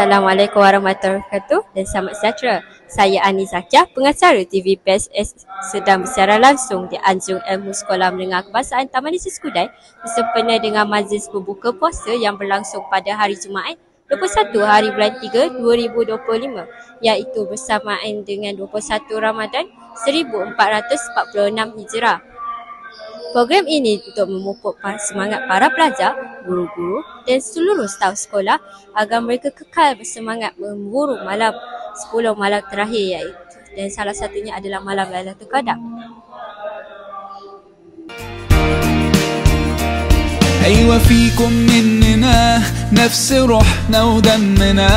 Assalamualaikum warahmatullahi wabarakatuh dan selamat sejahtera. Saya Ani Zakiah, pengacara TV PSS sedang bersiaran langsung di Anjung Ilmu Sekolah Menengah Kebangsaan Taman Desa Skudai bersempena dengan majlis berbuka puasa yang berlangsung pada hari Jumaat 21 hari bulan 3 2025 iaitu bersamaan dengan 21 Ramadan 1446 Hijrah. Program ini untuk memupuk semangat para pelajar, guru-guru dan seluruh staf sekolah agar mereka kekal bersemangat memburu malam 10 malam terakhir iaitu, dan salah satunya adalah malam Lailatul Qadar. أيوة فيكم مننا نفس روحنا ودمنا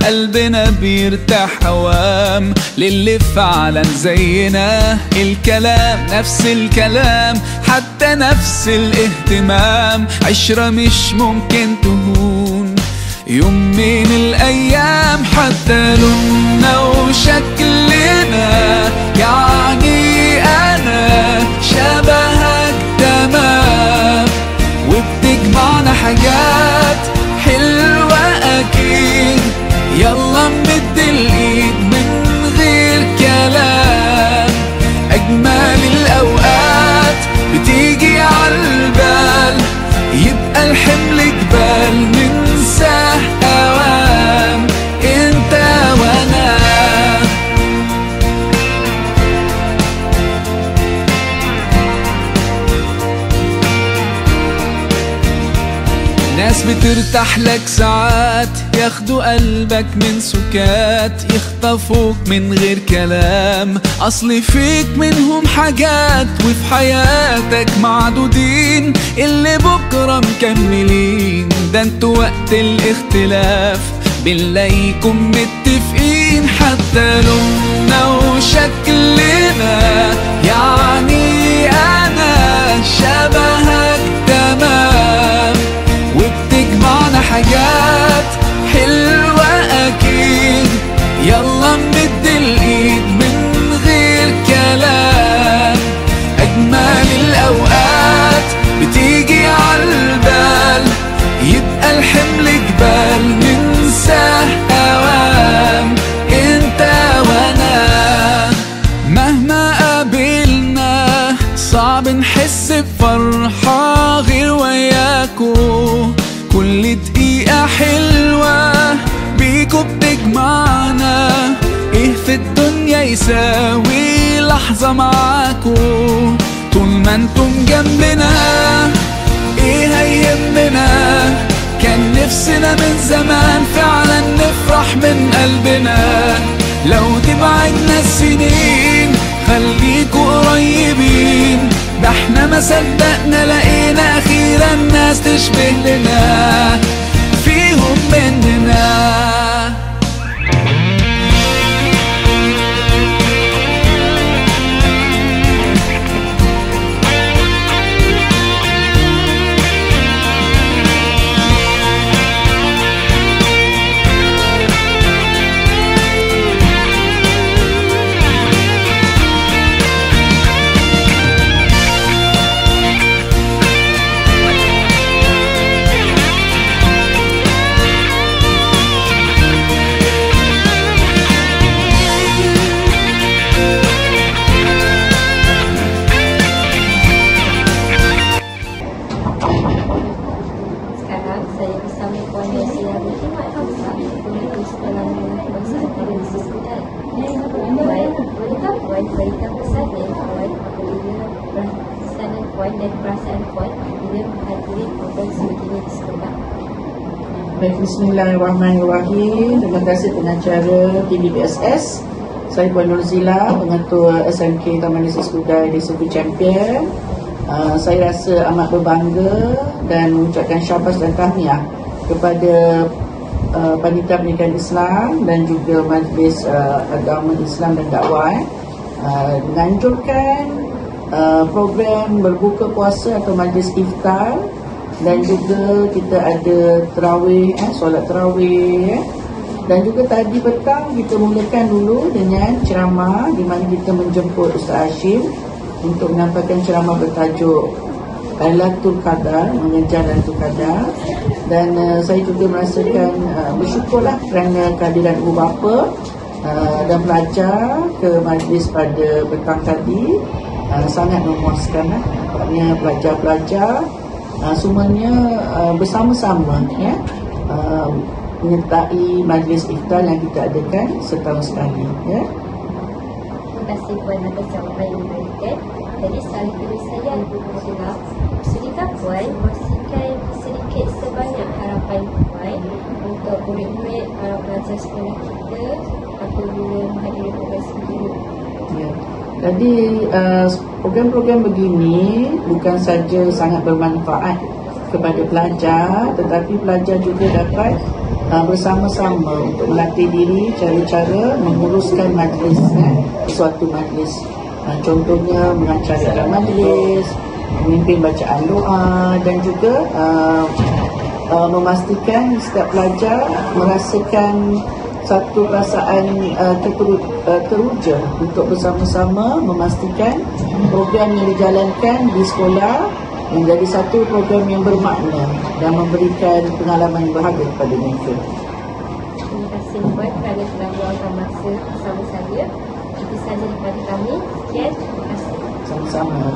قلبنا بيرتاح هوام للي فعلا زينا الكلام نفس الكلام حتى نفس الاهتمام عشرة مش ممكن تهون يوم من الأيام حتى لوننا وشكلنا يعني أنا شبهك تمام وبتجمعنا حاجات حلوة أكيد يلا نمد الإيد من غير كلام أجمل الأوقات بتيجي عالبال يبقى الحمل جبال ننساه أوام أنت وأنا ناس بترتاح لك ساعات ياخدوا قلبك من سكات يخطفوك من غير كلام أصلي فيك منهم حاجات وفي حياتك معدودين اللي بكرة مكملين ده انتوا وقت الاختلاف بنلاقيكم متفقين حتى لوننا وشكلنا يعني أنا شبهك تمام وبتجمعنا حاجات حلوة أكيد يلا نمد الإيد من غير كلام أجمل الأوقات بتيجي عالبال يبقى الحمل جبال ننساه أوام أنت وأنا مهما قابلنا صعب نحس بفرحة غير وياكو كل دقيقة حلوة بيكو بتجمعنا ايه في الدنيا يساوي لحظة معاكو طول ما انتم جنبنا ايه هيهمنا كان نفسنا من زمان فعلا نفرح من قلبنا لو تبعدنا السنين خليكوا قريبين ده احنا ما صدقنا لقينا اخيرا ناس تشبه لنا فيهم مننا berikan pesan dan kawan apabila perasaan puan dan perasaan puan bila menghadiri program sebegini di sekolah. Baik, bismillahirrahmanirrahim. Terima kasih pengacara TVPSS. Saya Puan Nurzila, pengetua SMK Taman Desa Skudai Desa Champion. Saya rasa amat berbangga dan mengucapkan syabas dan tahniah kepada Panitia Pendidikan Islam dan juga Majlis Agama Islam dan Dakwah menganjurkan program berbuka puasa atau majlis iftar dan juga kita ada tarawih, solat tarawih dan juga tadi petang kita mulakan dulu dengan ceramah di mana kita menjemput Ustaz Hashim untuk menyampaikan ceramah bertajuk Lailatul Qadar, mengejar Lailatul Qadar. Dan saya juga merasakan bersyukurlah kerana kehadiran ibu bapa dan pelajar ke majlis pada petang tadi sangat memuaskan. Nampaknya pelajar-pelajar semuanya bersama-sama ya, menyertai majlis iftar yang kita adakan setahun sekali ya. Terima kasih Puan atas jawapan yang diberikan. Jadi soalan kedua saya adalah, sudahkah Puan memastikan sedikit sebanyak harapan Puan untuk murid-murid para pelajar sekolah kita apabila menghadiri program sendiri? Ya. Jadi program-program begini bukan saja sangat bermanfaat kepada pelajar, tetapi pelajar juga dapat bersama-sama untuk melatih diri cara-cara menguruskan majlis, suatu majlis. Contohnya mengacarkan majlis, memimpin bacaan doa dan juga memastikan setiap pelajar merasakan satu perasaan teruja untuk bersama-sama memastikan program yang dijalankan di sekolah menjadi satu program yang bermakna dan memberikan pengalaman yang berharga kepada mereka. Terima kasih Puan kerana telah meluangkan masa bersama saya. Itu sahaja daripada kami. Sekian, terima kasih. Sama-sama.